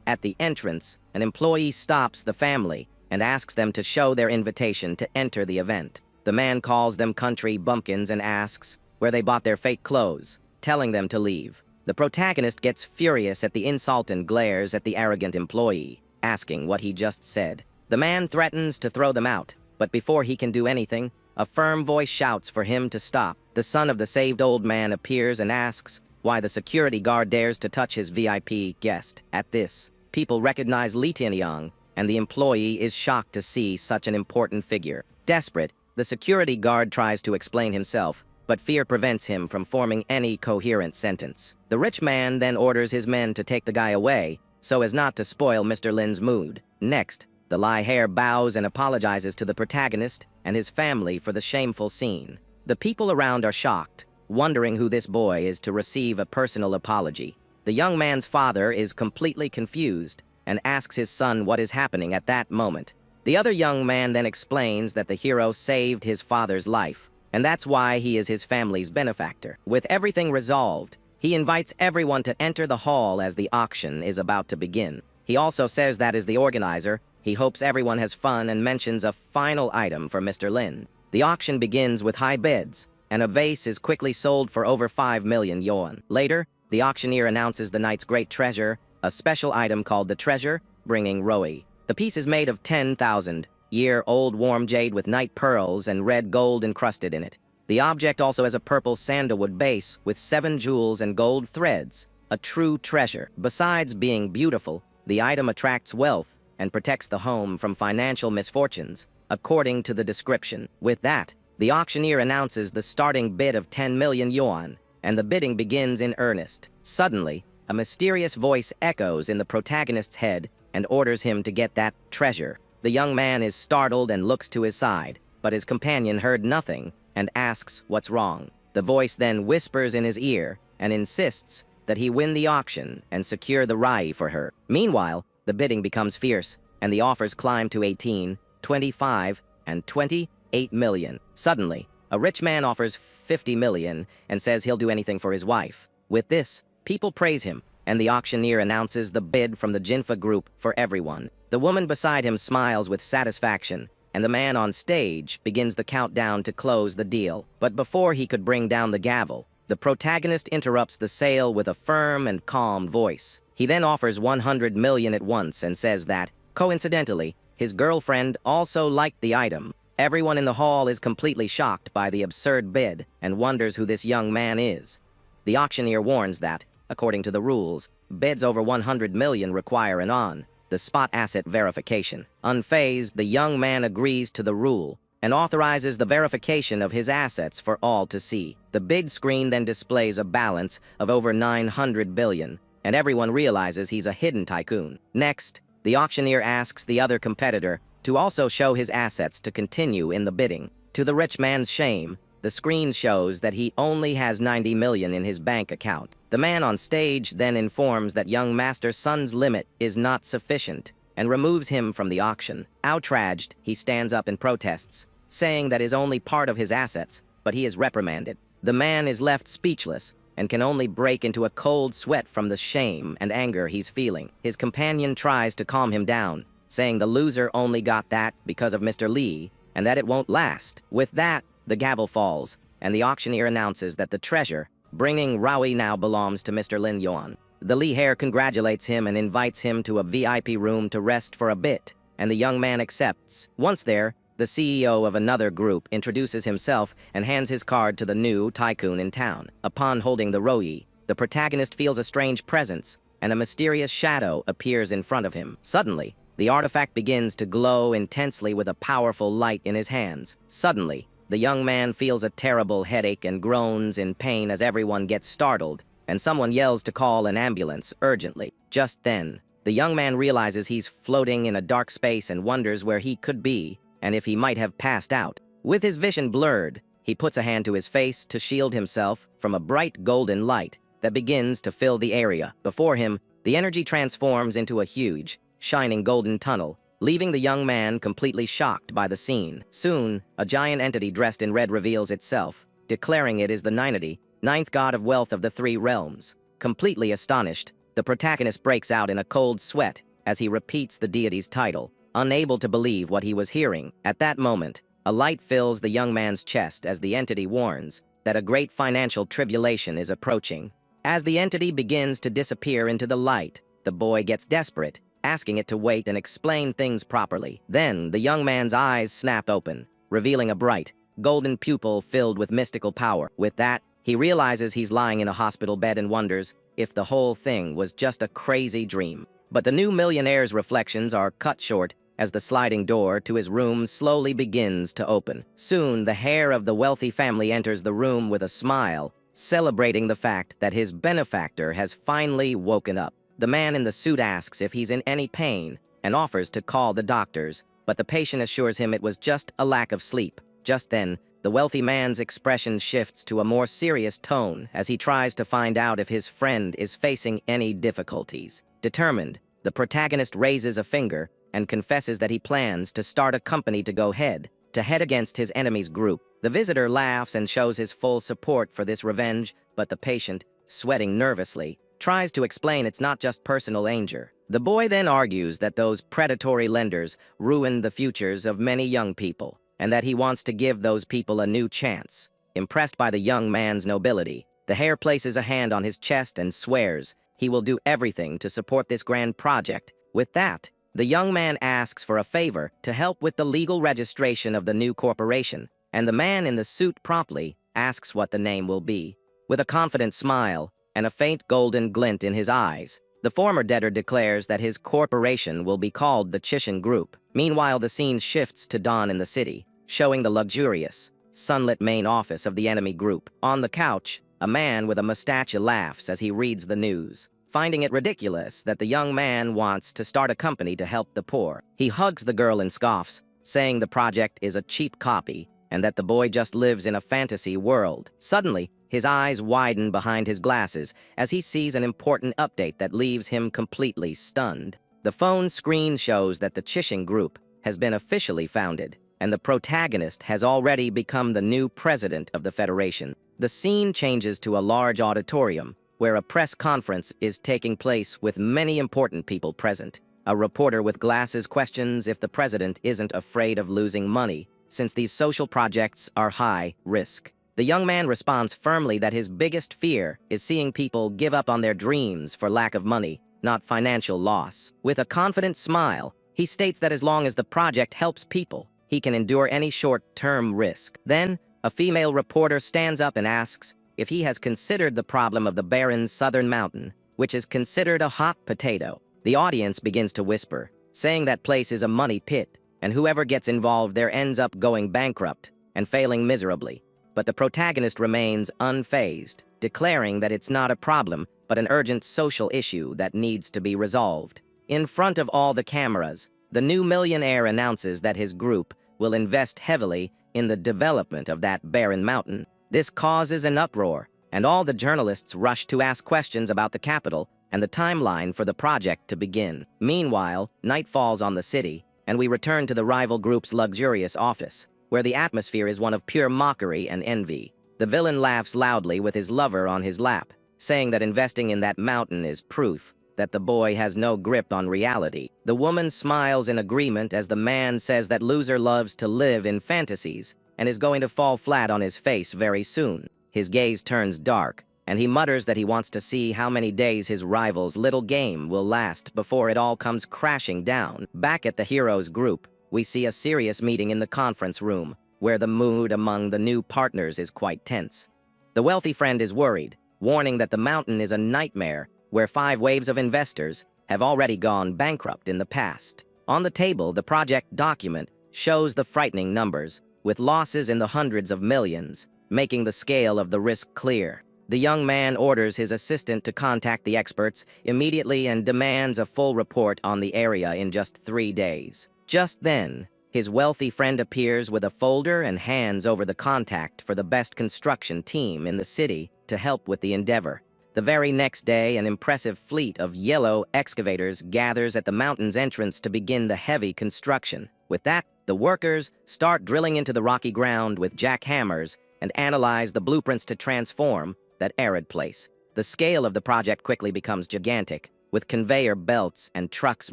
At the entrance, an employee stops the family and asks them to show their invitation to enter the event. The man calls them country bumpkins and asks where they bought their fake clothes, telling them to leave. The protagonist gets furious at the insult and glares at the arrogant employee, asking what he just said. The man threatens to throw them out, but before he can do anything, a firm voice shouts for him to stop. The son of the saved old man appears and asks why the security guard dares to touch his VIP guest. At this, people recognize Li Tianyang, and the employee is shocked to see such an important figure. Desperate, the security guard tries to explain himself, but fear prevents him from forming any coherent sentence. The rich man then orders his men to take the guy away, so as not to spoil Mr. Lin's mood. Next, the light-hair bows and apologizes to the protagonist and his family for the shameful scene. The people around are shocked, wondering who this boy is to receive a personal apology. The young man's father is completely confused and asks his son what is happening at that moment. The other young man then explains that the hero saved his father's life, and that's why he is his family's benefactor. With everything resolved, he invites everyone to enter the hall as the auction is about to begin. He also says that as the organizer, he hopes everyone has fun and mentions a final item for Mr. Lin. The auction begins with high bids, and a vase is quickly sold for over 5 million yuan. Later, the auctioneer announces the night's great treasure, a special item called the treasure, bringing Roi. The piece is made of 10,000-year-old warm jade with night pearls and red gold encrusted in it. The object also has a purple sandalwood base with 7 jewels and gold threads, a true treasure. Besides being beautiful, the item attracts wealth and protects the home from financial misfortunes, according to the description. With that, the auctioneer announces the starting bid of 10 million yuan, and the bidding begins in earnest. Suddenly, a mysterious voice echoes in the protagonist's head and orders him to get that treasure. The young man is startled and looks to his side, but his companion heard nothing and asks what's wrong. The voice then whispers in his ear and insists that he win the auction and secure the rai for her. Meanwhile, the bidding becomes fierce, and the offers climb to 18, 25, and 28 million. Suddenly, a rich man offers 50 million and says he'll do anything for his wife. With this, people praise him, and the auctioneer announces the bid from the Jinfa group for everyone. The woman beside him smiles with satisfaction, and the man on stage begins the countdown to close the deal. But before he could bring down the gavel, the protagonist interrupts the sale with a firm and calm voice. He then offers 100 million at once and says that, coincidentally, his girlfriend also liked the item. Everyone in the hall is completely shocked by the absurd bid and wonders who this young man is. The auctioneer warns that, according to the rules, bids over 100 million require an on-the spot asset verification. Unfazed, the young man agrees to the rule and authorizes the verification of his assets for all to see. The big screen then displays a balance of over 900 billion, and everyone realizes he's a hidden tycoon. Next, the auctioneer asks the other competitor to also show his assets to continue in the bidding. To the rich man's shame, the screen shows that he only has 90 million in his bank account. The man on stage then informs that young Master Sun's limit is not sufficient and removes him from the auction. Outraged, he stands up and protests, saying that is only part of his assets, but he is reprimanded. The man is left speechless and can only break into a cold sweat from the shame and anger he's feeling. His companion tries to calm him down, saying the loser only got that because of Mr. Lee and that it won't last. With that, the gavel falls, and the auctioneer announces that the treasure, bringing Raui, now belongs to Mr. Lin Yuan. The Lee heir congratulates him and invites him to a VIP room to rest for a bit, and the young man accepts. Once there, the CEO of another group introduces himself and hands his card to the new tycoon in town. Upon holding the Roi, the protagonist feels a strange presence, and a mysterious shadow appears in front of him. Suddenly, The artifact begins to glow intensely with a powerful light in his hands. Suddenly, the young man feels a terrible headache and groans in pain as everyone gets startled, and someone yells to call an ambulance urgently. Just then, the young man realizes he's floating in a dark space and wonders where he could be and if he might have passed out. With his vision blurred, he puts a hand to his face to shield himself from a bright golden light that begins to fill the area. Before him, the energy transforms into a huge, shining golden tunnel, leaving the young man completely shocked by the scene. Soon, a giant entity dressed in red reveals itself, declaring it is the ninth god of wealth of the three realms. Completely astonished, the protagonist breaks out in a cold sweat as he repeats the deity's title, unable to believe what he was hearing. At that moment, a light fills the young man's chest as the entity warns that a great financial tribulation is approaching. As the entity begins to disappear into the light, the boy gets desperate, asking it to wait and explain things properly. Then, the young man's eyes snap open, revealing a bright, golden pupil filled with mystical power. With that, he realizes he's lying in a hospital bed and wonders if the whole thing was just a crazy dream. But the new millionaire's reflections are cut short as the sliding door to his room slowly begins to open. Soon, the heir of the wealthy family enters the room with a smile, celebrating the fact that his benefactor has finally woken up. The man in the suit asks if he's in any pain and offers to call the doctors, but the patient assures him it was just a lack of sleep. Just then, the wealthy man's expression shifts to a more serious tone as he tries to find out if his friend is facing any difficulties. Determined, the protagonist raises a finger and confesses that he plans to start a company to head against his enemy's group. The visitor laughs and shows his full support for this revenge, but the patient, sweating nervously, tries to explain it's not just personal anger. The boy then argues that those predatory lenders ruined the futures of many young people, and that he wants to give those people a new chance. Impressed by the young man's nobility, the heir places a hand on his chest and swears he will do everything to support this grand project. With that, the young man asks for a favor to help with the legal registration of the new corporation, and the man in the suit promptly asks what the name will be. With a confident smile and a faint golden glint in his eyes, the former debtor declares that his corporation will be called the Chishin Group. Meanwhile, the scene shifts to dawn in the city, showing the luxurious, sunlit main office of the enemy group. On the couch, a man with a mustache laughs as he reads the news, finding it ridiculous that the young man wants to start a company to help the poor. He hugs the girl and scoffs, saying the project is a cheap copy and that the boy just lives in a fantasy world. Suddenly, his eyes widen behind his glasses as he sees an important update that leaves him completely stunned. The phone screen shows that the Chishin Group has been officially founded, and the protagonist has already become the new president of the Federation. The scene changes to a large auditorium, where a press conference is taking place with many important people present. A reporter with glasses questions if the president isn't afraid of losing money, since these social projects are high risk. The young man responds firmly that his biggest fear is seeing people give up on their dreams for lack of money, not financial loss. With a confident smile, he states that as long as the project helps people, he can endure any short-term risk. Then, a female reporter stands up and asks if he has considered the problem of the barren southern mountain, which is considered a hot potato. The audience begins to whisper, saying that place is a money pit, and whoever gets involved there ends up going bankrupt and failing miserably. But the protagonist remains unfazed, declaring that it's not a problem, but an urgent social issue that needs to be resolved. In front of all the cameras, the new millionaire announces that his group will invest heavily in the development of that barren mountain. This causes an uproar, and all the journalists rush to ask questions about the capital and the timeline for the project to begin. Meanwhile, night falls on the city, and we return to the rival group's luxurious office, where the atmosphere is one of pure mockery and envy. The villain laughs loudly with his lover on his lap, saying that investing in that mountain is proof that the boy has no grip on reality. The woman smiles in agreement as the man says that loser loves to live in fantasies and is going to fall flat on his face very soon. His gaze turns dark, and he mutters that he wants to see how many days his rival's little game will last before it all comes crashing down. Back at the hero's group, we see a serious meeting in the conference room, where the mood among the new partners is quite tense. The wealthy friend is worried, warning that the mountain is a nightmare where 5 waves of investors have already gone bankrupt in the past. On the table, the project document shows the frightening numbers, with losses in the hundreds of millions, making the scale of the risk clear. The young man orders his assistant to contact the experts immediately and demands a full report on the area in just 3 days. Just then, his wealthy friend appears with a folder and hands over the contact for the best construction team in the city to help with the endeavor. The very next day, an impressive fleet of yellow excavators gathers at the mountain's entrance to begin the heavy construction. With that, the workers start drilling into the rocky ground with jackhammers and analyze the blueprints to transform that arid place. The scale of the project quickly becomes gigantic, with conveyor belts and trucks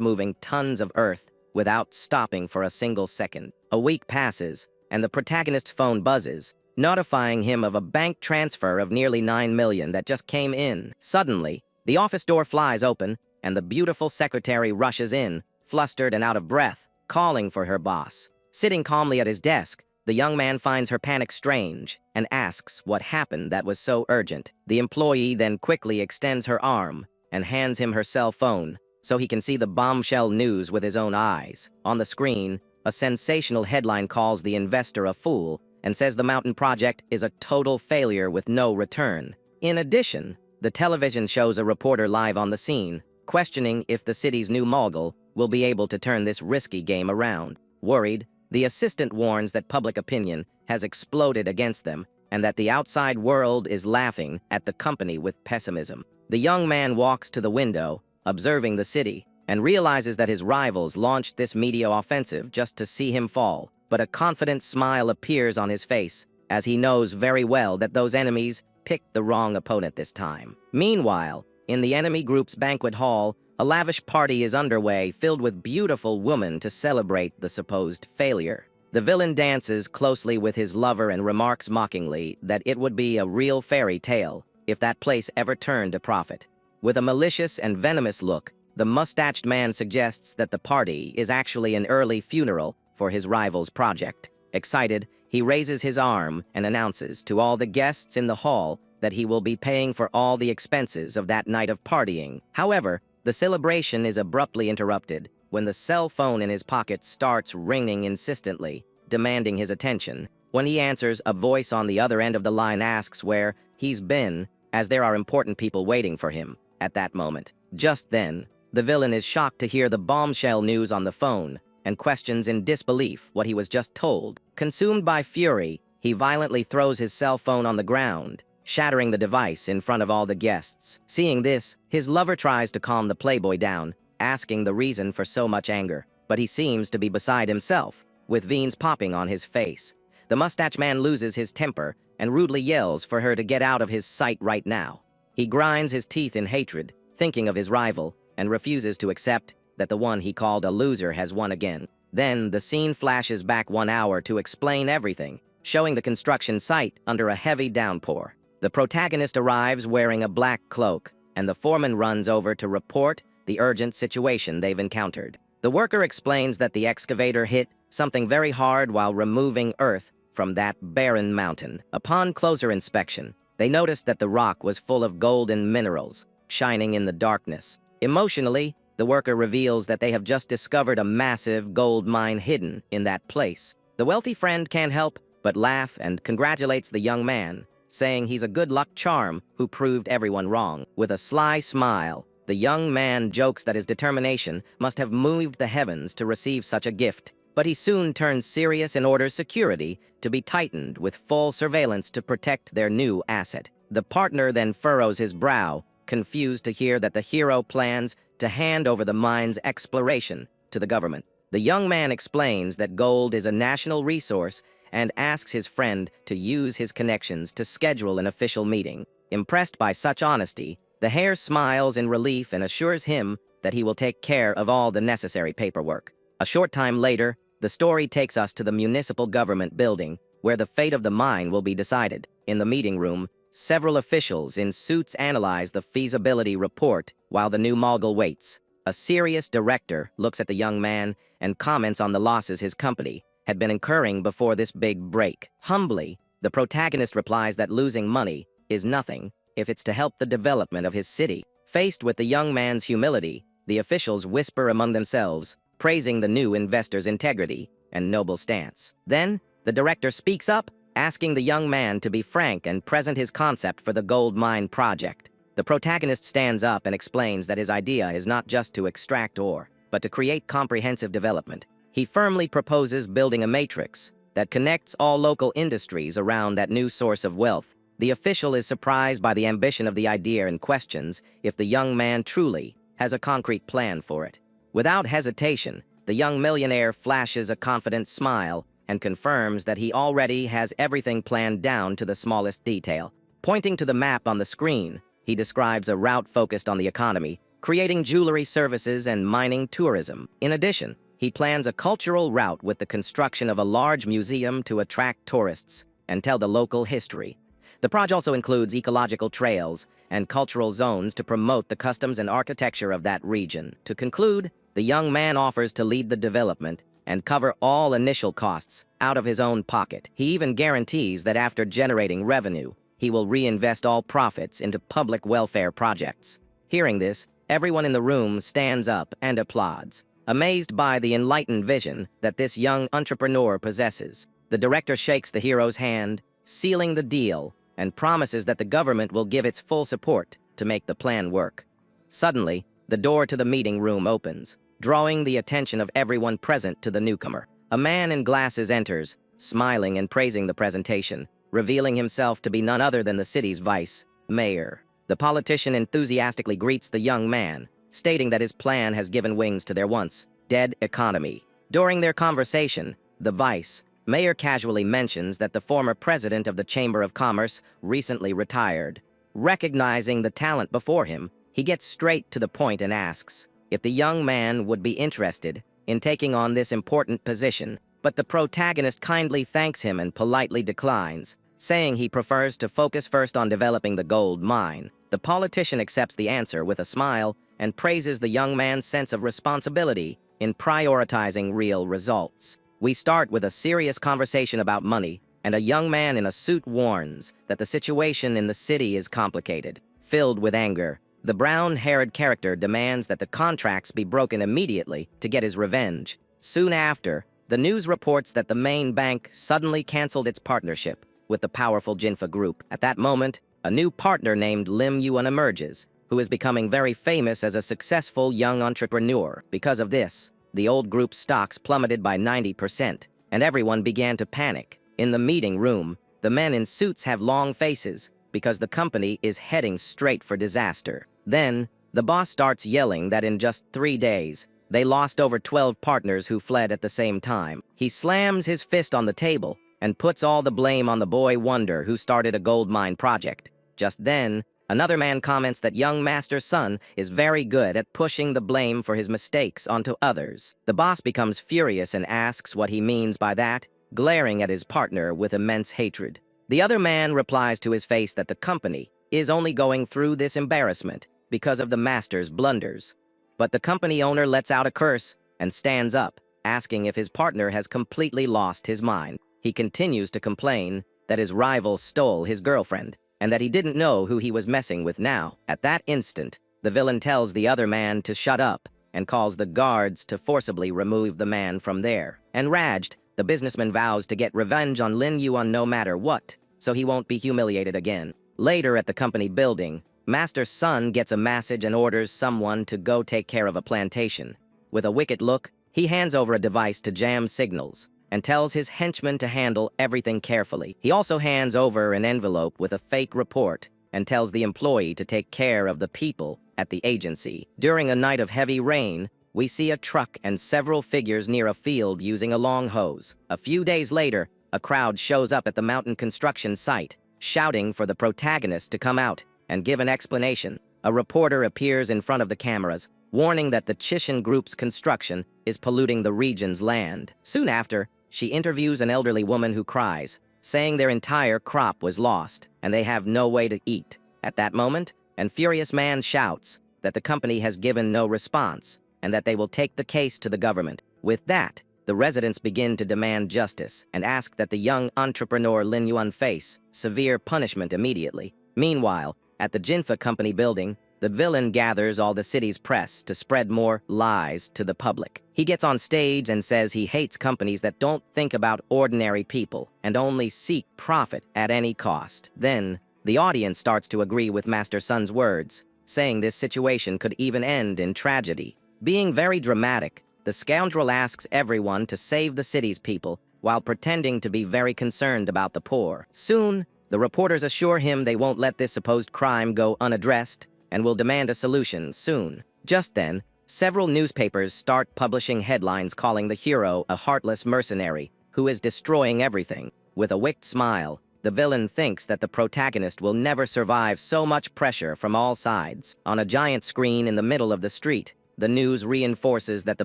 moving tons of earth without stopping for a single second. A week passes, and the protagonist's phone buzzes, notifying him of a bank transfer of nearly 9 million that just came in. Suddenly, the office door flies open, and the beautiful secretary rushes in, flustered and out of breath, calling for her boss. Sitting calmly at his desk, the young man finds her panic strange and asks what happened that was so urgent. The employee then quickly extends her arm and hands him her cell phone so he can see the bombshell news with his own eyes. On the screen, a sensational headline calls the investor a fool and says the mountain project is a total failure with no return. In addition, the television shows a reporter live on the scene, questioning if the city's new mogul will be able to turn this risky game around. Worried, the assistant warns that public opinion has exploded against them and that the outside world is laughing at the company with pessimism. The young man walks to the window, observing the city, and realizes that his rivals launched this media offensive just to see him fall. But a confident smile appears on his face, as he knows very well that those enemies picked the wrong opponent this time. Meanwhile, in the enemy group's banquet hall, a lavish party is underway filled with beautiful women to celebrate the supposed failure. The villain dances closely with his lover and remarks mockingly that it would be a real fairy tale if that place ever turned a profit. With a malicious and venomous look, the mustached man suggests that the party is actually an early funeral for his rival's project. Excited, he raises his arm and announces to all the guests in the hall that he will be paying for all the expenses of that night of partying. However, the celebration is abruptly interrupted when the cell phone in his pocket starts ringing insistently, demanding his attention. When he answers, a voice on the other end of the line asks where he's been, as there are important people waiting for him at that moment. Just then, the villain is shocked to hear the bombshell news on the phone and questions in disbelief what he was just told. Consumed by fury, he violently throws his cell phone on the ground, shattering the device in front of all the guests. Seeing this, his lover tries to calm the playboy down, asking the reason for so much anger, but he seems to be beside himself, with veins popping on his face. The mustache man loses his temper and rudely yells for her to get out of his sight right now. He grinds his teeth in hatred, thinking of his rival, and refuses to accept that the one he called a loser has won again. Then the scene flashes back 1 hour to explain everything, showing the construction site under a heavy downpour. The protagonist arrives wearing a black cloak, and the foreman runs over to report the urgent situation they've encountered. The worker explains that the excavator hit something very hard while removing earth from that barren mountain. Upon closer inspection, they noticed that the rock was full of golden minerals, shining in the darkness. Emotionally, the worker reveals that they have just discovered a massive gold mine hidden in that place. The wealthy friend can't help but laugh and congratulates the young man, saying he's a good luck charm who proved everyone wrong. With a sly smile, the young man jokes that his determination must have moved the heavens to receive such a gift, but he soon turns serious and orders security to be tightened with full surveillance to protect their new asset. The partner then furrows his brow, confused to hear that the hero plans to hand over the mine's exploration to the government. The young man explains that gold is a national resource and asks his friend to use his connections to schedule an official meeting. Impressed by such honesty, the heir smiles in relief and assures him that he will take care of all the necessary paperwork. A short time later, the story takes us to the municipal government building, where the fate of the mine will be decided. In the meeting room, several officials in suits analyze the feasibility report while the new mogul waits. A serious director looks at the young man and comments on the losses his company had been incurring before this big break. Humbly, the protagonist replies that losing money is nothing if it's to help the development of his city. Faced with the young man's humility, the officials whisper among themselves, praising the new investor's integrity and noble stance. Then, the director speaks up, asking the young man to be frank and present his concept for the gold mine project. The protagonist stands up and explains that his idea is not just to extract ore, but to create comprehensive development. He firmly proposes building a matrix that connects all local industries around that new source of wealth. The official is surprised by the ambition of the idea and questions if the young man truly has a concrete plan for it. Without hesitation, the young millionaire flashes a confident smile and confirms that he already has everything planned down to the smallest detail. Pointing to the map on the screen, he describes a route focused on the economy, creating jewelry services and mining tourism. In addition, he plans a cultural route with the construction of a large museum to attract tourists and tell the local history. The project also includes ecological trails and cultural zones to promote the customs and architecture of that region. To conclude, the young man offers to lead the development and cover all initial costs out of his own pocket. He even guarantees that after generating revenue, he will reinvest all profits into public welfare projects. Hearing this, everyone in the room stands up and applauds, amazed by the enlightened vision that this young entrepreneur possesses. The director shakes the hero's hand, sealing the deal, and promises that the government will give its full support to make the plan work. Suddenly, the door to the meeting room opens, drawing the attention of everyone present to the newcomer. A man in glasses enters, smiling and praising the presentation, revealing himself to be none other than the city's vice mayor. The politician enthusiastically greets the young man, stating that his plan has given wings to their once dead economy. During their conversation, the vice mayor casually mentions that the former president of the Chamber of Commerce recently retired. Recognizing the talent before him, he gets straight to the point and asks if the young man would be interested in taking on this important position, but the protagonist kindly thanks him and politely declines, saying he prefers to focus first on developing the gold mine. The politician accepts the answer with a smile and praises the young man's sense of responsibility in prioritizing real results. We start with a serious conversation about money, and a young man in a suit warns that the situation in the city is complicated. Filled with anger, the brown-haired character demands that the contracts be broken immediately to get his revenge. Soon after, the news reports that the main bank suddenly canceled its partnership with the powerful Jinfa group. At that moment, a new partner named Lim Yuan emerges, who is becoming very famous as a successful young entrepreneur. Because of this, the old group's stocks plummeted by 90%, and everyone began to panic. In the meeting room, the men in suits have long faces because the company is heading straight for disaster. Then, the boss starts yelling that in just 3 days, they lost over 12 partners who fled at the same time. He slams his fist on the table and puts all the blame on the boy wonder who started a gold mine project. Just then, another man comments that young master's son is very good at pushing the blame for his mistakes onto others. The boss becomes furious and asks what he means by that, glaring at his partner with immense hatred. The other man replies to his face that the company is only going through this embarrassment because of the master's blunders. But the company owner lets out a curse and stands up, asking if his partner has completely lost his mind. He continues to complain that his rival stole his girlfriend, and that he didn't know who he was messing with now. At that instant, the villain tells the other man to shut up and calls the guards to forcibly remove the man from there. Enraged, the businessman vows to get revenge on Lin Yuan no matter what, so he won't be humiliated again. Later at the company building, Master's son gets a message and orders someone to go take care of a plantation. With a wicked look, he hands over a device to jam signals and tells his henchmen to handle everything carefully. He also hands over an envelope with a fake report and tells the employee to take care of the people at the agency. During a night of heavy rain, we see a truck and several figures near a field using a long hose. A few days later, a crowd shows up at the mountain construction site, shouting for the protagonist to come out and give an explanation. A reporter appears in front of the cameras, warning that the Chishan Group's construction is polluting the region's land. Soon after, she interviews an elderly woman who cries, saying their entire crop was lost and they have no way to eat. At that moment, an furious man shouts that the company has given no response and that they will take the case to the government. With that, the residents begin to demand justice and ask that the young entrepreneur Lin Yuan face severe punishment immediately. Meanwhile, at the Jinfa company building, the villain gathers all the city's press to spread more lies to the public. He gets on stage and says he hates companies that don't think about ordinary people and only seek profit at any cost. Then, the audience starts to agree with Master Sun's words, saying this situation could even end in tragedy. Being very dramatic, the scoundrel asks everyone to save the city's people while pretending to be very concerned about the poor. Soon, the reporters assure him they won't let this supposed crime go unaddressed and will demand a solution soon. Just then, several newspapers start publishing headlines calling the hero a heartless mercenary who is destroying everything. With a wicked smile, the villain thinks that the protagonist will never survive so much pressure from all sides. On a giant screen in the middle of the street, the news reinforces that the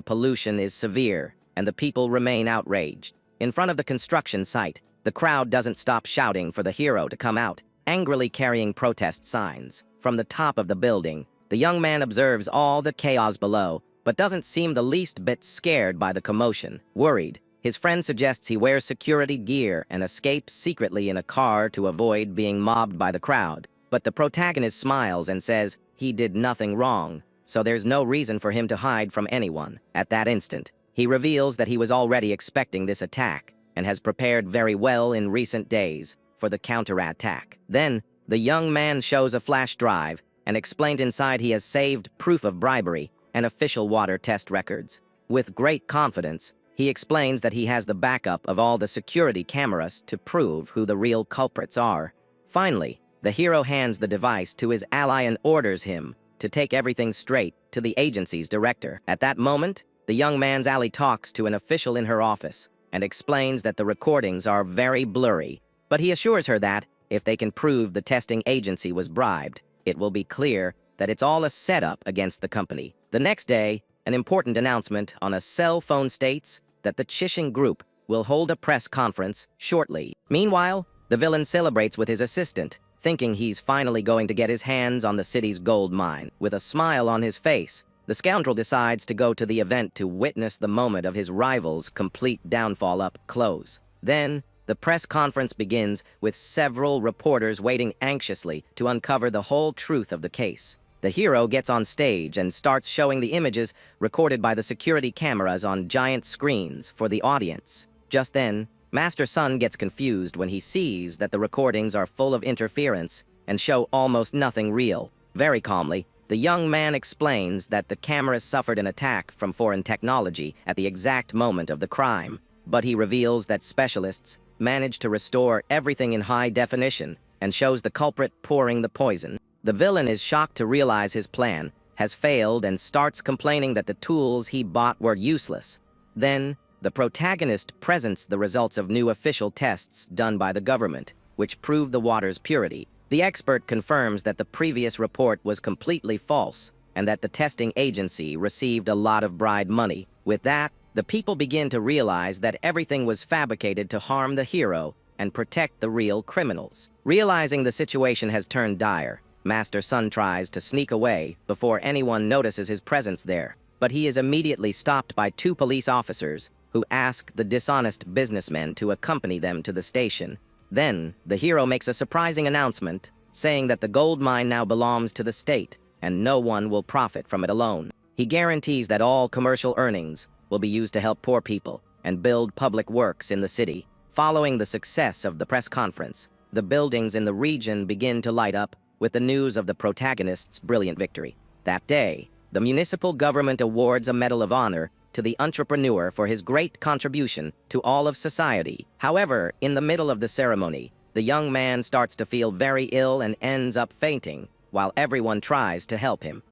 pollution is severe and the people remain outraged. In front of the construction site, the crowd doesn't stop shouting for the hero to come out, angrily carrying protest signs. From the top of the building, the young man observes all the chaos below, but doesn't seem the least bit scared by the commotion. Worried, his friend suggests he wears security gear and escapes secretly in a car to avoid being mobbed by the crowd. But the protagonist smiles and says he did nothing wrong, so there's no reason for him to hide from anyone. At that instant, he reveals that he was already expecting this attack and has prepared very well in recent days for the counterattack. Then, the young man shows a flash drive and explained inside he has saved proof of bribery and official water test records. With great confidence, he explains that he has the backup of all the security cameras to prove who the real culprits are. Finally, the hero hands the device to his ally and orders him to take everything straight to the agency's director. At that moment, the young man's ally talks to an official in her office and explains that the recordings are very blurry, but he assures her that, if they can prove the testing agency was bribed, it will be clear that it's all a setup against the company. The next day, an important announcement on a cell phone states that the Chishing Group will hold a press conference shortly. Meanwhile, the villain celebrates with his assistant, thinking he's finally going to get his hands on the city's gold mine. With a smile on his face, the scoundrel decides to go to the event to witness the moment of his rival's complete downfall up close. Then, the press conference begins with several reporters waiting anxiously to uncover the whole truth of the case. The hero gets on stage and starts showing the images recorded by the security cameras on giant screens for the audience. Just then, Master Sun gets confused when he sees that the recordings are full of interference and show almost nothing real. Very calmly, the young man explains that the cameras suffered an attack from foreign technology at the exact moment of the crime, but he reveals that specialists managed to restore everything in high definition and shows the culprit pouring the poison. The villain is shocked to realize his plan has failed and starts complaining that the tools he bought were useless. Then, the protagonist presents the results of new official tests done by the government, which prove the water's purity. The expert confirms that the previous report was completely false and that the testing agency received a lot of bribe money. With that, the people begin to realize that everything was fabricated to harm the hero and protect the real criminals. Realizing the situation has turned dire, Master Sun tries to sneak away before anyone notices his presence there, but he is immediately stopped by two police officers who ask the dishonest businessmen to accompany them to the station. Then, the hero makes a surprising announcement, saying that the gold mine now belongs to the state, and no one will profit from it alone. He guarantees that all commercial earnings will be used to help poor people and build public works in the city. Following the success of the press conference, the buildings in the region begin to light up with the news of the protagonist's brilliant victory. That day, the municipal government awards a Medal of Honor to the entrepreneur for his great contribution to all of society. However, in the middle of the ceremony, the young man starts to feel very ill and ends up fainting, while everyone tries to help him.